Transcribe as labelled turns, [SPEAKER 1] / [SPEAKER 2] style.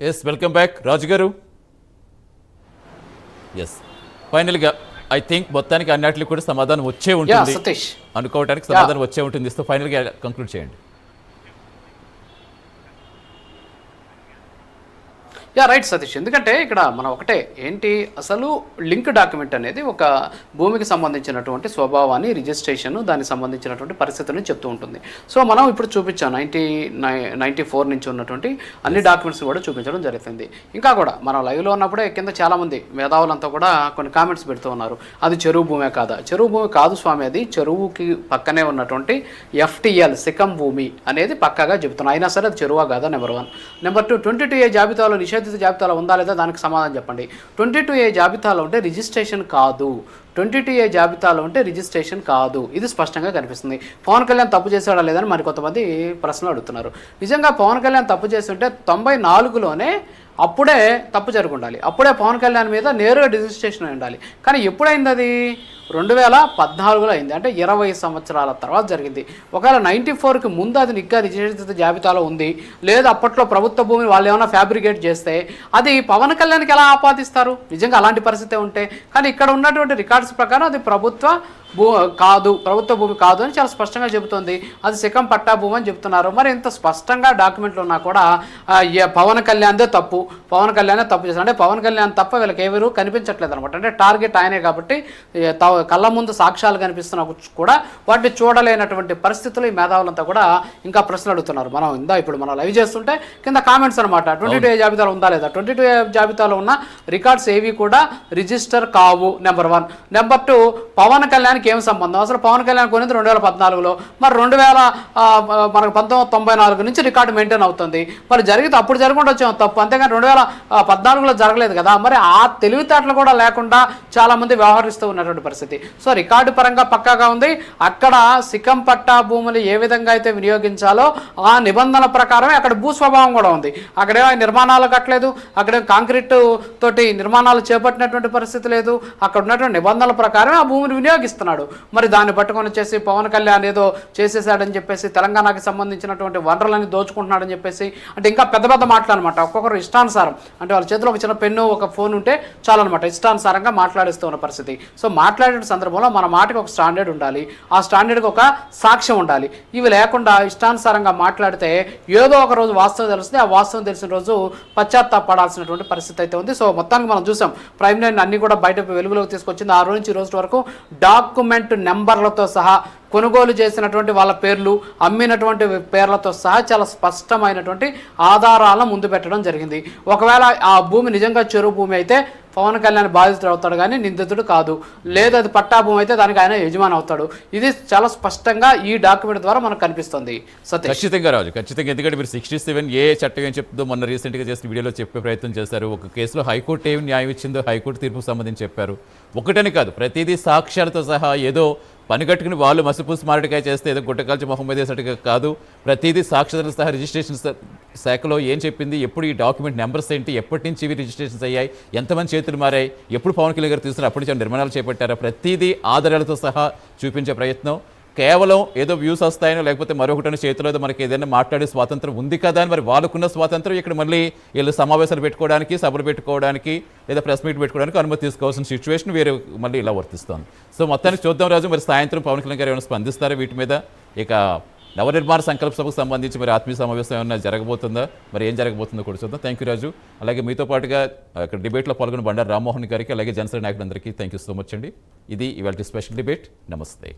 [SPEAKER 1] Yes welcome back రాజు గారు. Yes ఫైనల్గా I think మొత్తానికి అన్నిటికీ కూడా సమాధానం వచ్చే ఉంటుంది అనుకోవడానికి సమాధానం వచ్చే ఉంటుంది. సో ఫైనల్గా కంక్లూడ్ చేయండి.
[SPEAKER 2] రైట్ సతీష్, ఎందుకంటే ఇక్కడ మనం ఒకటే ఏంటి అసలు లింక్ డాక్యుమెంట్ అనేది ఒక భూమికి సంబంధించినటువంటి స్వభావాన్ని, రిజిస్ట్రేషన్, దానికి సంబంధించినటువంటి పరిస్థితులను చెప్తూ ఉంటుంది. సో మనం ఇప్పుడు చూపించాం 94 నుంచి ఉన్నటువంటి అన్ని డాక్యుమెంట్స్ కూడా చూపించడం జరుగుతుంది. ఇంకా కూడా మనం లైవ్లో ఉన్నప్పుడే కింద చాలామంది మేధావులంతా కూడా కొన్ని కామెంట్స్ పెడుతూ ఉన్నారు. అది చెరువు భూమే కాదా? చెరువు భూమి కాదు స్వామి, అది చెరువుకి పక్కనే ఉన్నటువంటి FTL సికం భూమి అనేది పక్కాగా చెబుతున్నాం. అయినా సరే అది చెరువా కాదా? నెంబర్ 1. నెంబర్ 2, 22A జాబితాలో నిషేధిత జాబితాలో ఉందా లేదా దానికి సమాధానం చెప్పండి. 22A జాబితాలో ఉంటే రిజిస్ట్రేషన్ కాదు. 22A జాబితాలో ఉంటే రిజిస్ట్రేషన్ కాదు, ఇది స్పష్టంగా కనిపిస్తుంది. పవన్ కళ్యాణ్ తప్పు చేశాడా లేదని మరి కొంతమంది ప్రశ్నలు అడుగుతున్నారు. నిజంగా పవన్ కళ్యాణ్ తప్పు చేసి ఉంటే 94లోనే అప్పుడే తప్పు జరిగి ఉండాలి. అప్పుడే పవన్ కళ్యాణ్ మీద నేరుగా రిజిస్ట్రేషన్ అయి ఉండాలి. కానీ ఎప్పుడైంది అది? 2014లో అయింది. అంటే 20 సంవత్సరాల తర్వాత జరిగింది. ఒకవేళ 94కి ముందు అది ఇంకా నిషేధిత జాబితాలో ఉంది, లేదా అప్పట్లో ప్రభుత్వ భూమిని వాళ్ళు ఏమైనా ఫ్యాబ్రికేట్ చేస్తే అది పవన్ కళ్యాణ్కి ఎలా ఆపాదిస్తారు? నిజంగా అలాంటి పరిస్థితి ఉంటే. కానీ ఇక్కడ ఉన్నటువంటి రికార్డ్స్ ప్రకారం అది ప్రభుత్వ భూమి కాదు అని చాలా స్పష్టంగా చెబుతోంది. అది సికం పట్టా భూమి అని చెప్తున్నారు. మరి ఇంత స్పష్టంగా డాక్యుమెంట్లు ఉన్నా కూడా పవన్ కళ్యాణ్దే తప్పు, పవన్ కళ్యాణే తప్పు చేశారు అంటే పవన్ కళ్యాణ్ తప్ప వీళ్ళకి ఎవరు కనిపించట్లేదు అనమాట. అంటే టార్గెట్ ఆయనే కాబట్టి కళ్ళ ముందు సాక్ష్యాలు కనిపిస్తున్నా కూడా వాటిని చూడలేనటువంటి పరిస్థితులు ఈ మేధావులంతా కూడా ఇంకా ప్రశ్నలు అడుగుతున్నారు. ఇప్పుడు మనం లైవ్ చేస్తుంటే కింద కామెంట్స్ అనమాట. 22A జాబితాలో ఉందా లేదా? 22A జాబితాలో ఉన్న రికార్డ్స్ ఏవి కూడా రిజిస్టర్ కావు. నెంబర్ 1. నెంబర్ 2, పవన్ కళ్యాణ్ ఏం సంబంధం? అసలు పవన్ కళ్యాణ్ కొనింది 2014లో, మరి 1994 నుంచి రికార్డు మెయింటైన్ అవుతుంది. మరి జరిగితే అప్పుడు జరగకుండా వచ్చాం తప్పు, అంతేగాని 2014లో జరగలేదు కదా. మరి ఆ తెలివితేటలు కూడా లేకుండా చాలామంది వ్యవహరిస్తూ ఉన్నటువంటి పరిస్థితి. సో రికార్డు పరంగా పక్కాగా ఉంది. అక్కడ సికం పట్టా భూములు ఏ విధంగా అయితే వినియోగించాలో ఆ నిబంధనల ప్రకారమే అక్కడ భూస్వభావం కూడా ఉంది. అక్కడేమో నిర్మాణాలు కట్టలేదు, అక్కడే కాంక్రీట్ తోటి నిర్మాణాలు చేపట్టినటువంటి పరిస్థితి లేదు. అక్కడ ఉన్నటువంటి నిబంధనల ప్రకారమే ఆ భూమిని వినియోగిస్తున్నాడు. మరి దాన్ని పట్టుకొని వచ్చేసి పవన్ కళ్యాణ్ ఏదో చేసేసాడని చెప్పేసి, తెలంగాణకి సంబంధించినటువంటి వనరులని దోచుకుంటున్నాడని చెప్పేసి, అంటే ఇంకా పెద్ద పెద్ద మాటలు అనమాట. ఒక్కొక్కరు ఇష్టానుసారం, అంటే వాళ్ళ చేతిలో ఒక చిన్న పెన్ను ఒక ఫోన్ ఉంటే చాలన్నమాట, ఇష్టానుసారంగా మాట్లాడిస్తూ ఉన్న పరిస్థితి. సో మాట్లాడే సందర్భంలో మన మాటకి ఒక స్టాండర్డ్ ఉండాలి, ఆ స్టాండర్డ్కి ఒక సాక్ష్యం ఉండాలి. ఇవి లేకుండా ఇష్టానుసారంగా మాట్లాడితే ఏదో ఒక రోజు వాస్తవం తెలుస్తుంది. ఆ వాస్తవం తెలిసిన రోజు పశ్చాత్తాపడాల్సినటువంటి పరిస్థితి అయితే ఉంది. సో మొత్తానికి మనం చూసాం, ప్రైమ్ లైన్ అన్ని కూడా బయట వెలుగులోకి తీసుకొచ్చింది. ఆ రోజు నుంచి ఈ రోజు వరకు డాక్యుమెంట్ నెంబర్లతో సహా, కొనుగోలు చేసినటువంటి వాళ్ళ పేర్లు, అమ్మినటువంటి పేర్లతో సహా చాలా స్పష్టమైనటువంటి ఆధారాలను ముందు పెట్టడం జరిగింది. ఒకవేళ ఆ భూమి నిజంగా చెరువు భూమి అయితే పవన్ కళ్యాణ్ బాధితుడు అవుతాడు కానీ నిందితుడు కాదు. లేదా అది పట్టా భూమి అయితే దానికి ఆయన యజమాని అవుతాడు. ఇది చాలా స్పష్టంగా ఈ డాక్యుమెంట్ ద్వారా మనకు కనిపిస్తుంది.
[SPEAKER 1] ఖచ్చితంగా రాజు, ఖచ్చితంగా. ఎందుకంటే మీరు 67A చట్టం ఏం చెప్తుందో మొన్న రీసెంట్గా చేసిన వీడియోలో చెప్పే ప్రయత్నం చేశారు. ఒక కేసులో హైకోర్టు ఏమి న్యాయం ఇచ్చిందో హైకోర్టు తీర్పుకు సంబంధించి చెప్పారు. ఒకటని కాదు, ప్రతిదీ సాక్ష్యాలతో సహా, ఏదో పనిగట్టుకుని వాళ్ళు మసిపూసి మారడికాయ చేస్తే ఏదో గుట్టకాల్చి మొహమ్మద్ వేసినట్టుగా కాదు. ప్రతిదీ సాక్ష్యాలతో సహా రిజిస్ట్రేషన్ శాఖలో ఏం చెప్పింది, ఎప్పుడు ఈ డాక్యుమెంట్ నెంబర్స్ ఏంటి, ఎప్పటి నుంచి ఇవి రిజిస్ట్రేషన్స్ అయ్యాయి, ఎంతమంది చేతులు మారాయి, ఎప్పుడు పవన్ కళ్యాణ్ గారు తీసుకున్నారు, అప్పటి నుంచి నిర్మాణాలు చేపట్టారా, ప్రతిదీ ఆధారాలతో సహా చూపించే ప్రయత్నం. కేవలం ఏదో వ్యూస్ వస్తాయనో లేకపోతే మరొకటి చేతిలో మనకి ఏదైనా మాట్లాడే స్వాతంత్రం ఉంది కదా అని, మరి వాళ్ళకున్న స్వాతంత్రం ఇక్కడ మళ్ళీ వీళ్ళు సమావేశాలు పెట్టుకోవడానికి, సభలు పెట్టుకోవడానికి, లేదా ప్రెస్ మీట్ పెట్టుకోవడానికి అనుమతి తీసుకోవాల్సిన సిచ్యువేషన్ వేరే మళ్ళీ ఇలా వర్తిస్తుంది. సో మొత్తానికి చూద్దాం రాజు, మరి సాయంత్రం పవన్ కళ్యాణ్ గారు ఏమైనా స్పందిస్తారా వీటి మీద? ఇక నవనిర్మాణ సంకల్ప సభకు సంబంధించి మరి ఆత్మీయ సమావేశం ఏమైనా జరగబోతుందా, మరి ఏం జరగబోతుందో కూడా చూద్దాం. థ్యాంక్ యూ రాజు. అలాగే మీతో పాటుగా ఇక్కడ డిబేట్లో పాల్గొన్న బండారు రామ్మోహన్ గారికి, అలాగే జనసేన నాయకులందరికీ థ్యాంక్ యూ సో మచ్ అండి. ఇది ఇవాళ స్పెషల్ డిబేట్. నమస్తే.